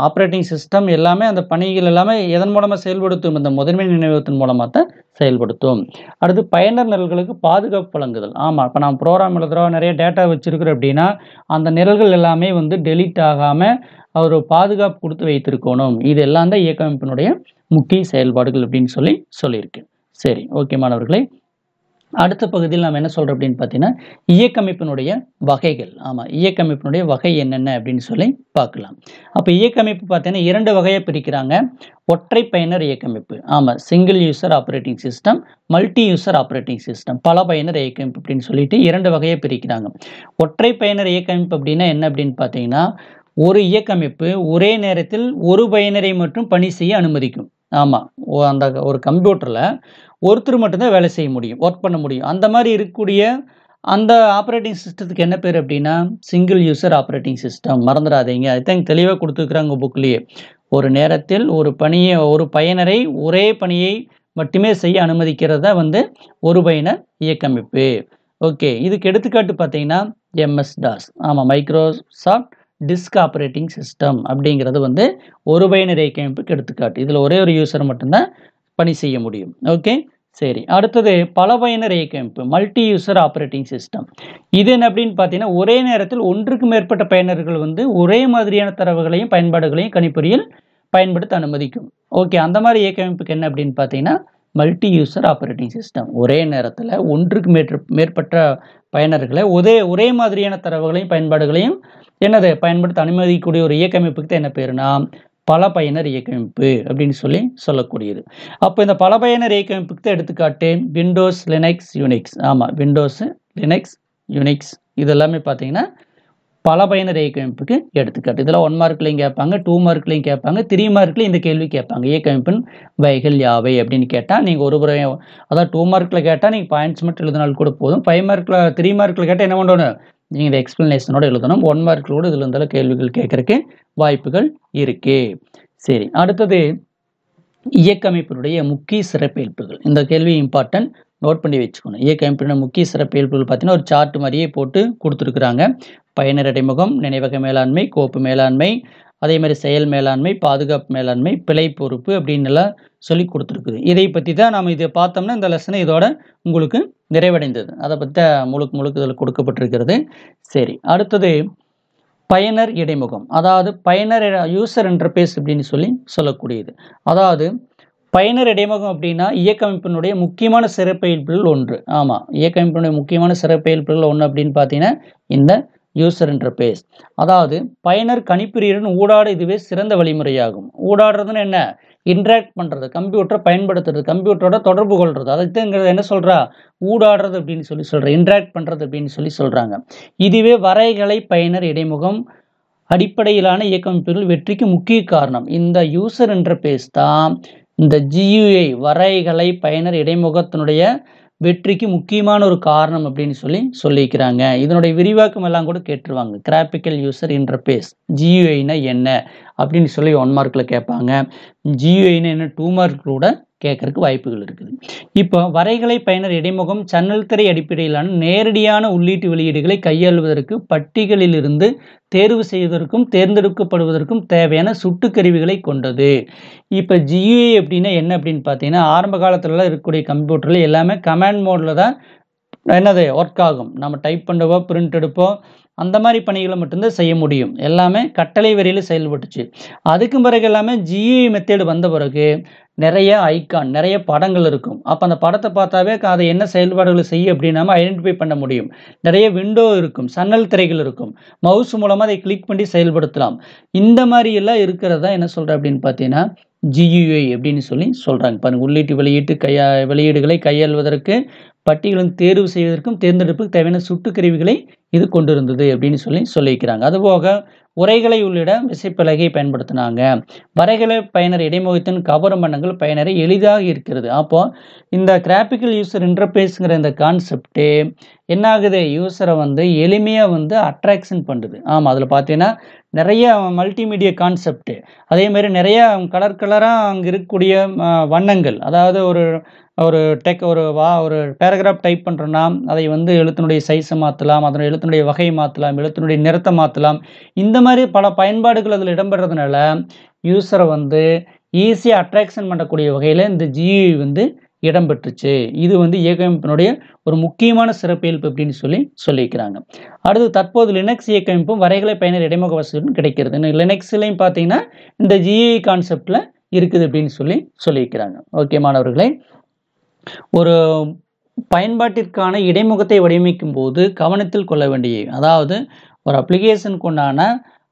ஆப்ரேட்டிங் சிஸ்டம் எல்லாமே அந்த பணிகள் எல்லாமே எதன் மூலமாக செயல்படுத்தும், இந்த முதன்மை நினைவகத்தின் மூலமாக தான் செயல்படுத்தும். அடுத்து பயனர் நிரல்களுக்கு பாதுகாப்பு வழங்குதல். ஆமாம், இப்போ நம்ம ப்ரோக்ராம் எழுதுகிறோம், நிறைய டேட்டா வச்சுருக்கிறோம் அப்படின்னா அந்த நிரல்கள் எல்லாமே வந்து டெலீட் ஆகாமல் ஒரு பாதுகாப்பு கொடுத்து வைத்திருக்கணும். இது எல்லாம் தான் இயக்கமைப்பினுடைய முக்கிய செயல்பாடுகள் அப்படின்னு சொல்லியிருக்கு. சரி, ஓகே மாணவர்களே, அடுத்த பகுதியில் நாம் என்ன சொல்றோம் அப்படின்னு பார்த்தீங்கன்னா, இயக்கமைப்பினுடைய வகைகள். ஆமா, இயக்கமைப்பினுடைய வகை என்னென்ன அப்படின்னு சொல்லி பார்க்கலாம். அப்ப இயக்கமைப்பு பார்த்தீங்கன்னா 2 வகையா பிரிக்கிறாங்க. ஒற்றை பயனர் இயக்கமைப்பு. ஆமா, single user operating system, multi user operating system. பல பயனர் இயக்கமைப்பு அப்படின்னு சொல்லிட்டு 2 வகையா பிரிக்கிறாங்க. ஒற்றை பயனர் இயக்கமைப்பு அப்படின்னா என்ன அப்படின்னு பார்த்தீங்கன்னா, ஒரு இயக்கமைப்பு ஒரே நேரத்தில் ஒரு பயனரை மட்டும் பணி செய்ய அனுமதிக்கும். ஆமா, அந்த ஒரு கம்ப்யூட்டர்ல ஒருத்தர் மட்டும் தான் வேலை செய்ய முடியும், ஒர்க் பண்ண முடியும். அந்த மாதிரி இருக்கக்கூடிய அந்த ஆப்பரேட்டிங் சிஸ்டத்துக்கு என்ன பேர் அப்படின்னா, சிங்கிள் யூசர் ஆப்பரேட்டிங் சிஸ்டம். மறந்துடாதீங்க. அதுதான் தெளிவாக கொடுத்துருக்குறாங்க புக்லேயே. ஒரு நேரத்தில் ஒரு பயனரை ஒரே பணியை மட்டுமே செய்ய அனுமதிக்கிறது தான் வந்து ஒரு பயனர் இயக்கமைப்பு. ஓகே, இதுக்கு எடுத்துக்காட்டு பார்த்தீங்கன்னா எம்எஸ் டாஸ். ஆமாம், மைக்ரோசாஃப்ட் டிஸ்க் ஆப்பரேட்டிங் சிஸ்டம் அப்படிங்கிறது வந்து ஒரு பயனர் இயக்கமைப்புக்கு எடுத்துக்காட்டு. இதில் ஒரே ஒரு யூசர் மட்டும்தான் பணி செய்ய முடியும். ஓகே, சரி. அடுத்தது பல பயனர் இயக்கமைப்பு, மல்டி யூசர் ஆப்பரேட்டிங் சிஸ்டம். இது என்ன அப்படின்னு பார்த்தீங்கன்னா, ஒரே நேரத்தில் ஒன்றுக்கு மேற்பட்ட பயனர்கள் வந்து ஒரே மாதிரியான தரவுகளையும் பயன்பாடுகளையும் கணிப்பொறியில் பயன்படுத்த அனுமதிக்கும். ஓகே, அந்த மாதிரி இயக்கமைப்புக்கு என்ன அப்படின்னு பார்த்தீங்கன்னா மல்டி யூசர் ஆப்பரேட்டிங் சிஸ்டம். ஒரே நேரத்தில் ஒன்றுக்கு மேற்பட்ட பயனர்களை ஒரே மாதிரியான தரவுகளையும் பயன்பாடுகளையும் பயன்படுத்த அனுமதிக்கக்கூடிய ஒரு இயக்கமைப்புக்கு தான் என்ன பேருனா பல பயனர் இயக்கமைப்பு அப்படின்னு சொல்லக்கூடியது. அப்போ இந்த பல பயனர் இயக்கமைப்புக்கு தான் எடுத்துக்காட்டு விண்டோஸ், லினக்ஸ், யூனிக்ஸ். ஆமாம், விண்டோஸ், லினக்ஸ், யூனிக்ஸ் இதெல்லாமே பார்த்தீங்கன்னா பல பயனர் இயக்கமைப்புக்கு எடுத்துக்காட்டு. இதெல்லாம் 1 மார்க்லையும் கேட்பாங்க, 2 மார்க்லையும் கேட்பாங்க, 3 மார்க்லையும் இந்த கேள்வி கேட்பாங்க. இயக்கமைப்பின் வகைகள் யாவை அப்படின்னு கேட்டால் நீங்கள் ஒரு முறை, அதாவது 2 மார்க்கில் கேட்டால் நீங்கள் பாயிண்ட்ஸ் மட்டும் எழுதினால் கூட போதும். 5 மார்க்கில் 3 மார்க்கில் கேட்டால் என்ன பண்ணணும், நீங்கள் இந்த எக்ஸ்பிளனேஷனோட எழுதணும். 1 மார்க்கில் கூட இதில் இருந்தாலும் கேள்விகள் கேட்கறதுக்கு வாய்ப்புகள் இருக்கு. சரி, அடுத்தது இயக்கமைப்பினுடைய முக்கிய சிறப்பியல்புகள். இந்த கேள்வி இம்பார்ட்டன்ட், நோட் பண்ணி வச்சுக்கணும். இயக்கமைப்பினுடைய முக்கிய சிறப்பியல்புகள் பார்த்தீங்கன்னா ஒரு சார்ட் மாதிரியே போட்டு கொடுத்துருக்குறாங்க. பயனர் இடைமுகம், நினைவக மேலாண்மை, கோப்பு மேலாண்மை, அதே மாதிரி செயல் மேலாண்மை, பாதுகாப்பு மேலாண்மை, பிழை பொறுப்பு அப்படின்னு எல்லாம் சொல்லி கொடுத்துருக்குது. இதை பற்றி தான் நாம் இதை பார்த்தோம்னா இந்த லெசனை இதோட உங்களுக்கு நிறைவடைந்தது. அதை பற்றி முழுக்க இதில் கொடுக்கப்பட்டிருக்கிறது. சரி, அடுத்தது பயனர் இடைமுகம், அதாவது பயனர் யூசர் இன்டர்பேஸ் அப்படின்னு சொல்லக்கூடியது. அதாவது பயனர் இடைமுகம் அப்படின்னா இயக்கமைப்பினுடைய முக்கியமான சிறப்பியல்புகள் ஒன்று. ஆமாம், இயக்கமைப்பினுடைய முக்கியமான சிறப்பியல்புகள் ஒன்று அப்படின்னு பார்த்தீங்கன்னா இந்த யூசர் இன்டர்பேஸ். அதாவது பயனர் கணிப்பொறியுடன் ஊடாட இதுவே சிறந்த வழிமுறையாகும். ஊடாடுறதுன்னு என்ன, இன்ட்ராக்ட் பண்ணுறது, கம்ப்யூட்டரை பயன்படுத்துறது, கம்ப்யூட்டரோட தொடர்பு கொள்வது. அதுக்கு என்ன சொல்கிறா, ஊடாடுறது அப்படின்னு சொல்கிறேன், இன்ட்ராக்ட் பண்ணுறது அப்படின்னு சொல்கிறாங்க. இதுவே வரைகலை பயனர் இடைமுகம் அடிப்படையிலான இயக்கமைப்புகள் வெற்றிக்கு முக்கிய காரணம். இந்த யூசர் இன்டர்பேஸ் தான் இந்த GUI வரைகலை பயனர் இடைமுகத்தினுடைய வெற்றிக்கு முக்கியமான ஒரு காரணம் அப்படின்னு சொல்லிக்கிறாங்க. இதனுடைய விரிவாக்கம் எல்லாம் கூட கேட்டுருவாங்க. கிராபிக்கல் யூசர் இன்டர்பேஸ், GUIனா என்ன அப்படின்னு 1 மார்க்கில் கேட்பாங்க. GUIனா என்ன 2 மார்க் கூட கேட்கறதுக்கு வாய்ப்புகள் இருக்குது. இப்போ வரைகலை பயனர் இடைமுகம் சன்னல் திரை அடிப்படையிலான நேரடியான உள்ளீட்டு வெளியீடுகளை கையாளுவதற்கு பட்டிகளிலிருந்து தேர்வு செய்வதற்கும் தேர்ந்தெடுக்கப்படுவதற்கும் தேவையான சுட்டுக்கருவிகளை கொண்டது. இப்போ GUI அப்படின்னா என்ன அப்படின்னு பார்த்தீங்கன்னா, ஆரம்ப காலத்துலலாம் இருக்கக்கூடிய கம்ப்யூட்டரில் எல்லாமே கமாண்ட் மோடில் தான் ஒர்க் ஆகும். நம்ம டைப் பண்ணுவோ, பிரிண்ட் எடுப்போம், அந்த மாதிரி பணிகளை மட்டும்தான் செய்ய முடியும். எல்லாமே கட்டளை வரியில் செயல்பட்டுச்சு. அதுக்கு பிறகு எல்லாமே GUI மெத்தேடு வந்த பிறகு நிறைய ஐகான், நிறைய படங்கள் இருக்கும். அப்போ அந்த படத்தை பார்த்தாவே அதை என்ன செயல்பாடுகளை செய்யும் அப்படின்னு நம்ம ஐடென்டிஃபை பண்ண முடியும். நிறைய விண்டோ இருக்கும், சன்னல் திரைகள் இருக்கும், மவுஸ் மூலமாக அதை கிளிக் பண்ணி செயல்படுத்தலாம். இந்த மாதிரி எல்லாம் இருக்கிறதா என்ன சொல்கிறேன் அப்படின்னு பார்த்தீங்கன்னா GUI அப்படின்னு சொல்கிறாங்க. பாருங்க, உள்ளீட்டு வெளியீடுகளை கையாள்வதற்கு பட்டியலும் தேர்வு செய்வதற்கும் தேர்ந்தெடுப்புக்கு தேவையான சுட்டுக்கருவிகளை இது கொண்டிருந்தது அப்படின்னு சொல்லிக்கிறாங்க. அதுபோக உரைகளை உள்ளிட விசைப்பலகையை பயன்படுத்தினாங்க. வரைகலை பயனர் இடைமுகத்தின் கவரும் வண்ணங்கள் பயனரை எளிதாக இருக்கிறது. அப்போ இந்த கிராபிக்கல் யூசர் இன்டர்பேஸ்ங்கிற இந்த கான்செப்டே என்ன ஆகுது, யூசரை எளிமையாக அட்ராக்ஷன் பண்ணுது. ஆமாம், அதில் பார்த்தீங்கன்னா நிறைய மல்டிமீடியா கான்செப்ட், அதே மாதிரி நிறைய கலராக அங்கே இருக்கக்கூடிய வண்ணங்கள், அதாவது ஒரு பேராகிராஃப் டைப் பண்ணுறோன்னா அதை எழுத்தினுடைய சைஸை மாற்றலாம், அதனுடைய எழுத்தினுடைய வகையை மாற்றலாம், எழுத்தினுடைய நிறத்தை மாற்றலாம். இந்த மாதிரி பல பயன்பாடுகள் அதில் இடம்பெறதுனால யூசரை ஈஸியாக அட்ராக்ஷன் பண்ணக்கூடிய வகையில் இந்த GUI இடம்பெற்றுச்சு. இது இயக்கமைப்பினுடைய ஒரு முக்கியமான சிறப்பியல்பு அப்படின்னு சொல்லிக்கிறாங்க. அடுத்து தற்போது லினக்ஸ் இயக்கமைப்பும் வரைகலை பயனர் இடைமுக வசதியுடன் கிடைக்கிறது. லினக்ஸ்லையும் பார்த்தீங்கன்னா இந்த GUI கான்செப்டில் இருக்குது அப்படின்னு சொல்லிக்கிறாங்க. ஓகே மாணவர்களே, ஒரு பயன்பாட்டிற்கான இடைமுகத்தை வடிவமைக்கும் போது கவனத்தில் கொள்ள வேண்டிய, அதாவது ஒரு அப்ளிகேஷனுக்கு உண்டான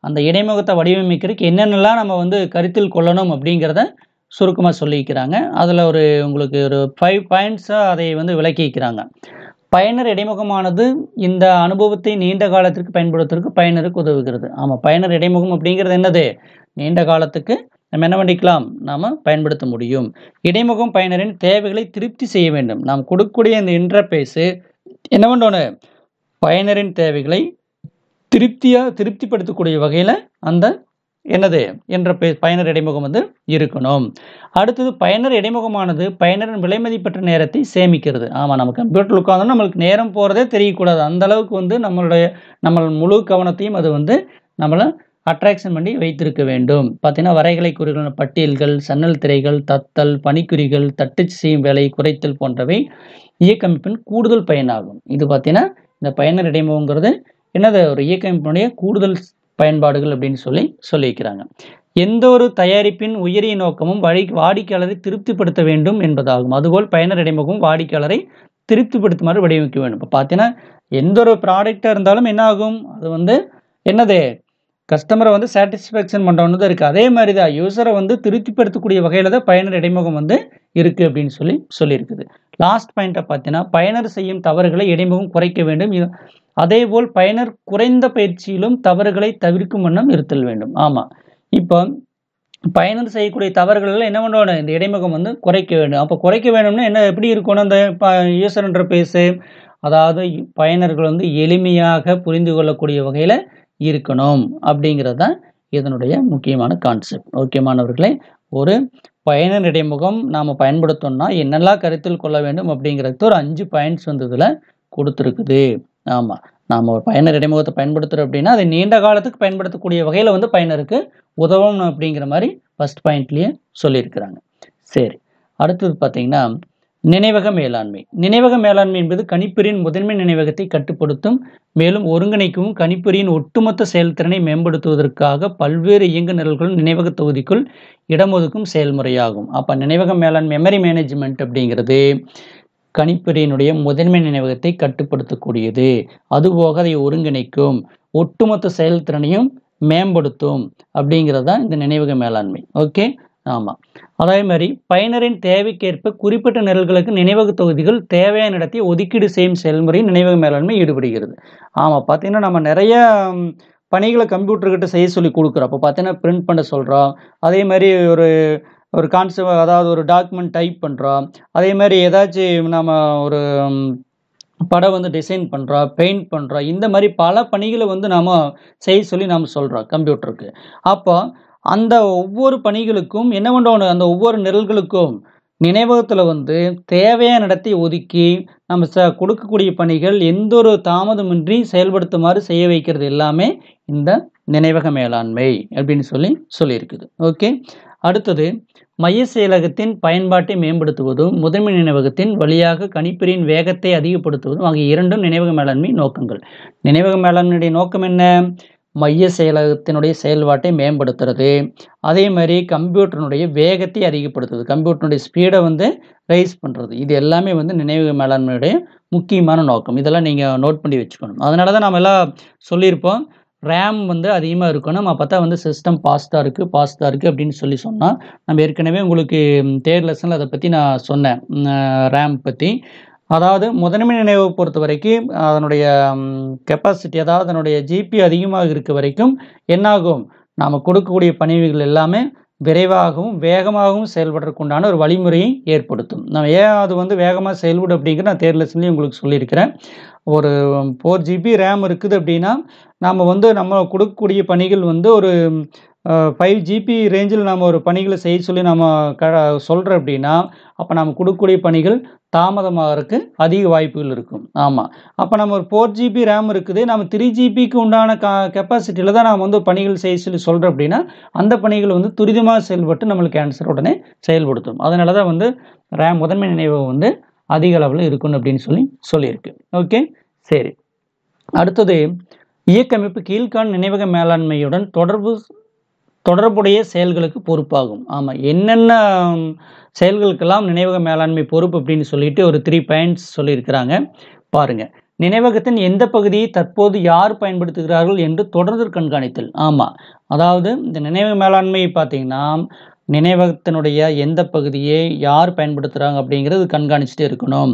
அந்த இடைமுகத்தை வடிவமைக்கிறதுக்கு என்னென்னலாம் நம்ம வந்து கருத்தில் கொள்ளணும் அப்படிங்கிறத சுருக்கமாக சொல்லிக்கிறாங்க. அதில் உங்களுக்கு ஒரு 5 பாயிண்ட்ஸாக அதை வந்து விளக்கிக்கிறாங்க. பயனர் இடைமுகமானது இந்த அனுபவத்தை நீண்ட காலத்திற்கு பயன்படுத்துவதற்கு பயனருக்கு உதவுகிறது. ஆமாம், பயனர் இடைமுகம் அப்படிங்கிறது என்னது? நீண்ட காலத்துக்கு நம்ம என்ன பண்ணிக்கலாம், நாம் பயன்படுத்த முடியும். இடைமுகம் பயனரின் தேவைகளை திருப்தி செய்ய வேண்டும். நாம் கொடுக்கக்கூடிய இந்த இன்டர்ஃபேஸு என்ன பண்ணணும், பயனரின் தேவைகளை திருப்திப்படுத்தக்கூடிய வகையில் அந்த என்னது என்ற பயனர் இடைமுகம் வந்து இருக்கணும். அடுத்தது பயனர் இடைமுகமானது பயனரின் விலைமதிப்பற்ற நேரத்தை சேமிக்கிறது. ஆமாம், நம்ம கம்ப்யூட்டர் உட்காந்தோம்னா நம்மளுக்கு நேரம் போகிறதே தெரியக்கூடாது. அந்த அளவுக்கு வந்து நம்ம முழு கவனத்தையும் அது வந்து நம்மளை அட்ராக்ஷன் பண்ணி வைத்திருக்க வேண்டும். பார்த்தீங்கன்னா வரைகலை குறிகள், பட்டியல்கள், சன்னல் திரைகள், தத்தல், பணிக்குறிகள், தட்டச்சு செய்யும் வேலை குறைத்தல் போன்றவை இயக்கமைப்பின் கூடுதல் பயனாகும். இது பார்த்தீங்கன்னா இந்த பயனர் இடைமுகங்கிறது என்னது, ஒரு இயக்கமைப்பினுடைய கூடுதல் பயன்பாடுகள் அப்படின்னு சொல்லியிருக்கிறாங்க. எந்த ஒரு தயாரிப்பின் உயரிய நோக்கமும் வாடிக்கையாளரை திருப்திப்படுத்த வேண்டும் என்பதாகும். அதுபோல் பயனர் இடைமுகம் வாடிக்கையாளரை திருப்திப்படுத்துமாறு வடிவமைக்க வேண்டும். இப்போ பார்த்தீங்கன்னா எந்த ஒரு ப்ராடக்டாக இருந்தாலும் என்ன ஆகும், அது வந்து என்னது, கஸ்டமரை வந்து சாட்டிஸ்ஃபேக்ஷன் பண்ணுறவங்க தான் இருக்குது. அதே மாதிரி தான் யூசரை வந்து திருப்திப்படுத்தக்கூடிய வகையில் தான் பயனர் இடைமுகம் வந்து இருக்குது அப்படின்னு சொல்லியிருக்குது. லாஸ்ட் பாயிண்ட்டை பார்த்தீங்கன்னா பயனர் செய்யும் தவறுகளை இடைமுகம் குறைக்க வேண்டும். அதேபோல் பயனர் குறைந்த பயிற்சியிலும் தவறுகளை தவிர்க்கும் வண்ணம் இருத்தல் வேண்டும். ஆமாம், இப்போ பயனர் செய்யக்கூடிய தவறுகள் என்ன பண்ணணும், இந்த இடைமுகம் வந்து குறைக்க வேண்டும். அப்போ குறைக்க வேணும்னா என்ன, எப்படி இருக்கணும் அந்த யூசர் இன்டர்ஃபேஸு, அதாவது பயனர்கள் வந்து எளிமையாக புரிந்து கொள்ளக்கூடிய வகையில் இருக்கணும் அப்படிங்கிறது தான் இதனுடைய முக்கியமான கான்செப்ட். ஓகே மாணவர்களே, ஒரு பயனர் இடைமுகம் நாம் பயன்படுத்தோம்னா என்னெல்லாம் கருத்தில் கொள்ள வேண்டும் அப்படிங்கிறதுக்கு ஒரு 5 பாயிண்ட்ஸ் வந்து இதில் கொடுத்துருக்குது. ஆமாம், நாம் ஒரு பயனர் இடைமுகத்தை பயன்படுத்துகிறோம் அப்படின்னா அதை நீண்ட காலத்துக்கு பயன்படுத்தக்கூடிய வகையில் வந்து பயனருக்கு உதவணும் அப்படிங்கிற மாதிரி ஃபர்ஸ்ட் பாயிண்ட்லேயே சொல்லியிருக்கிறாங்க. சரி, அடுத்தது பார்த்தீங்கன்னா நினைவக மேலாண்மை. நினைவக மேலாண்மை என்பது கணிப்பொறியின் முதன்மை நினைவகத்தை கட்டுப்படுத்தும், மேலும் ஒருங்கிணைக்கவும் கணிப்பொறியின் ஒட்டுமொத்த செயல்திறனை மேம்படுத்துவதற்காக பல்வேறு இயங்கு நிரல்களும் நினைவக தொகுதிக்குள் இடமொதுக்கும் செயல்முறையாகும். அப்போ நினைவக மேலாண்மை, மெமரி மேனேஜ்மெண்ட் அப்படிங்கிறது கணிப்பொறியினுடைய முதன்மை நினைவகத்தை கட்டுப்படுத்தக்கூடியது. அதுபோக அதை ஒருங்கிணைக்கும், ஒட்டுமொத்த செயல்திறனையும் மேம்படுத்தும் அப்படிங்கிறது தான் இந்த நினைவக மேலாண்மை. ஓகே, ஆமாம். அதே மாதிரி பயனரின் தேவைக்கேற்ப குறிப்பிட்ட நிரல்களுக்கு நினைவக தொகுதிகள் தேவையான இடத்தை ஒதுக்கீடு செய்யும் செயல்முறையில் நினைவக மேலாண்மை ஈடுபடுகிறது. ஆமாம், பார்த்தீங்கன்னா நம்ம நிறைய பணிகளை கம்ப்யூட்டர்கிட்ட செய்ய சொல்லி கொடுக்குறோம். அப்போ பார்த்தீங்கன்னா பிரிண்ட் பண்ண சொல்கிறோம், அதே மாதிரி ஒரு கான்செப்ட், அதாவது ஒரு டாக்குமெண்ட் டைப் பண்ணுறோம், அதே மாதிரி ஏதாச்சும் நம்ம ஒரு படம் வந்து டிசைன் பண்ணுறோம், பெயிண்ட் பண்ணுறோம், இந்த மாதிரி பல பணிகளை வந்து நாம் செய்ய சொல்லி நாம் சொல்கிறோம் கம்ப்யூட்டருக்கு. அப்போ அந்த ஒவ்வொரு பணிகளுக்கும் என்ன பண்ணணும், அந்த ஒவ்வொரு நிரல்களுக்கும் நினைவகத்தில் வந்து தேவையான இடத்தை ஒதுக்கி நம்ம கொடுக்கக்கூடிய பணிகள் எந்த ஒரு தாமதமின்றி செயல்படுத்துமாறு செய்ய வைக்கிறது எல்லாமே இந்த நினைவக மேலாண்மை அப்படின்னு சொல்லியிருக்குது. ஓகே, அடுத்தது மைய செயலகத்தின் பயன்பாட்டை மேம்படுத்துவதும் முதன்மை நினைவகத்தின் வழியாக கணிப்பொறியின் வேகத்தை அதிகப்படுத்துவதும் ஆகிய இரண்டும் நினைவக மேலாண்மை நோக்கங்கள். நினைவக மேலாண்மையுடைய நோக்கம் என்ன, மைய செயலகத்தினுடைய செயல்பாட்டை மேம்படுத்துறது, அதே மாதிரி கம்ப்யூட்டருடைய வேகத்தை அதிகப்படுத்துறது, கம்ப்யூட்டருடைய ஸ்பீடை வந்து ரைஸ் பண்ணுறது, இது எல்லாமே வந்து நினைவக மேலாண்மையுடைய முக்கியமான நோக்கம். இதெல்லாம் நீங்கள் நோட் பண்ணி வச்சுக்கணும். அதனால தான் நம்ம எல்லாம் சொல்லியிருப்போம், ரேம் வந்து அதிகமாக இருக்கணும், அப்போ தான் வந்து சிஸ்டம் ஃபாஸ்ட்டாக இருக்குது அப்படின்னு சொன்னால், நம்ம ஏற்கனவே உங்களுக்கு தேர்ட் லெசனில் அதை பற்றி நான் சொன்னேன், ரேம் பற்றி. அதாவது முதன்மை நினைவை பொறுத்த வரைக்கும் அதனுடைய கெப்பாசிட்டி, அதாவது அதனுடைய ஜிபி அதிகமாக இருக்க வரைக்கும் என்னாகும், நாம் கொடுக்கக்கூடிய பணிகள் எல்லாமே விரைவாகவும் வேகமாகவும் செயல்படுறதுக்கு உண்டான ஒரு வழிமுறையை ஏற்படுத்தும். நம்ம ஏன் அது வந்து வேகமாக செயல்படும் அப்படிங்கிற நான் தேர்ட் லெசன்லேயும் உங்களுக்கு சொல்லியிருக்கிறேன். ஒரு 4 GB ரேம் இருக்குது அப்படின்னா நம்ம கொடுக்கக்கூடிய பணிகள் வந்து ஒரு 5 GB ரேஞ்சில் நம்ம ஒரு பணிகளை செய்ய சொல்லி நம்ம சொல்கிறோம் அப்படின்னா, அப்போ நம்ம கொடுக்கக்கூடிய பணிகள் தாமதமாகறதுக்கு அதிக வாய்ப்புகள் இருக்கும். ஆமாம், அப்போ நம்ம ஒரு 4 GB ரேம் இருக்குது, நம்ம 3 GBக்கு உண்டான கெப்பாசிட்டியில் தான் நாம் வந்து பணிகள் செய்ய சொல்லி சொல்கிறோம் அப்படின்னா, அந்த பணிகள் வந்து துரிதமாக செயல்பட்டு நம்மளுக்கு ஆன்சர் உடனே செயல்படுத்தும். அதனால தான் வந்து ரேம் முதன்மை நினைவகம் வந்து அதிக அளவில் இருக்கணும் அப்படின்னு சொல்லியிருக்கு. ஓகே, சரி. அடுத்தது இயக்கமைப்பு கீழ்காண் நினைவக மேலாண்மையுடன் தொடர்பு தொடர்புடைய செயல்களுக்கு பொறுப்பாகும். ஆமா. என்னென்ன செயல்களுக்கெல்லாம் நினைவக மேலாண்மை பொறுப்பு அப்படின்னு சொல்லிட்டு ஒரு 3 பாயிண்ட்ஸ் சொல்லியிருக்கிறாங்க. பாருங்க. நினைவகத்தின் எந்த பகுதியை தற்போது யார் பயன்படுத்துகிறார்கள் என்று தொடர்ந்து கண்காணித்தல். ஆமா. அதாவது இந்த நினைவக மேலாண்மை பார்த்தீங்கன்னா, நினைவகத்தினுடைய எந்த பகுதியை யார் பயன்படுத்துறாங்க அப்படிங்கிறது கண்காணிச்சுட்டே இருக்கணும்.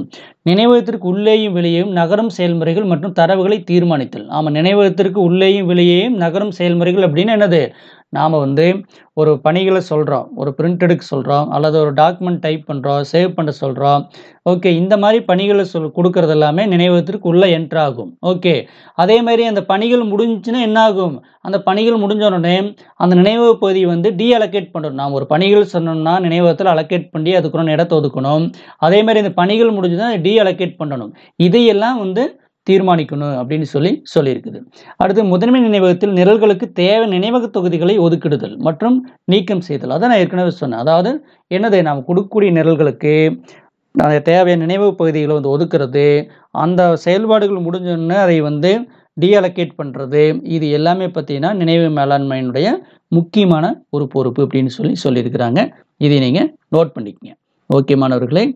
நினைவகத்திற்கு உள்ளேயும் வெளியேயும் நகரும் செயல்முறைகள் மற்றும் தரவுகளை தீர்மானித்தல். ஆமா. நினைவகத்திற்கு உள்ளேயும் வெளியேயும் நகரும் செயல்முறைகள் அப்படின்னு என்னது? நாம ஒரு பணிகளை சொல்றோம். ஒரு பிரிண்ட் எடுக்க சொல்றோம். அல்லது ஒரு டாக்குமெண்ட் டைப் பண்றோம். சேவ் பண்ண சொல்றோம். ஓகே. இந்த மாதிரி பணிகளை குடுக்கறது எல்லாமே நினைவகத்திற்கு உள்ள என்டர் ஆகும். ஓகே. அதே மாதிரி அந்த பணிகள் முடிஞ்சுச்சுன்னா என்ன ஆகும்? அந்த பணிகள் முடிஞ்ச உடனே அந்த நினைவக பகுதியை டீஅலோகேட் பண்ணணும். நாம் ஒரு பணிகள் சொன்னோம்னா நினைவகத்தில் அலோகேட் பண்ணி அதுக்குன்னு இடத்தை ஒதுக்கணும். அதே மாதிரி இந்த பணிகள் முடிஞ்சுதுன்னா டீஅலோகேட் பண்ணணும். இதையெல்லாம் தீர்மானிக்கணும் அப்படின்னு சொல்லியிருக்குது. அடுத்து முதன்மை நினைவகத்தில் நிரல்களுக்கு தேவை நினைவக தொகுதிகளை ஒதுக்கிடுதல் மற்றும் நீக்கம் செய்தல். அதான் நான் ஏற்கனவே சொன்னேன். அதாவது என்னது? நாம் கொடுக்கக்கூடிய நிரல்களுக்கு தேவையான நினைவக பகுதிகளை ஒதுக்குறது, அந்த செயல்பாடுகள் முடிஞ்சோடனே அதை டீஅலோகேட் பண்ணுறது, இது எல்லாமே பார்த்தீங்கன்னா நினைவு மேலாண்மையினுடைய முக்கியமான ஒரு பொறுப்பு அப்படின்னு சொல்லியிருக்கிறாங்க. இதை நீங்கள் நோட் பண்ணிக்கங்க. ஓகே மாணவர்களே,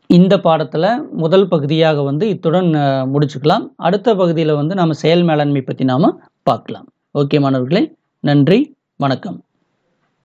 இந்த பாடத்தில் முதல் பகுதியாக இத்துடன் முடிச்சுக்கலாம். அடுத்த பகுதியில் நம்ம செயல் மேலாண்மை பற்றி நாம் பார்க்கலாம். ஓகே மாணவர்களே, நன்றி, வணக்கம்.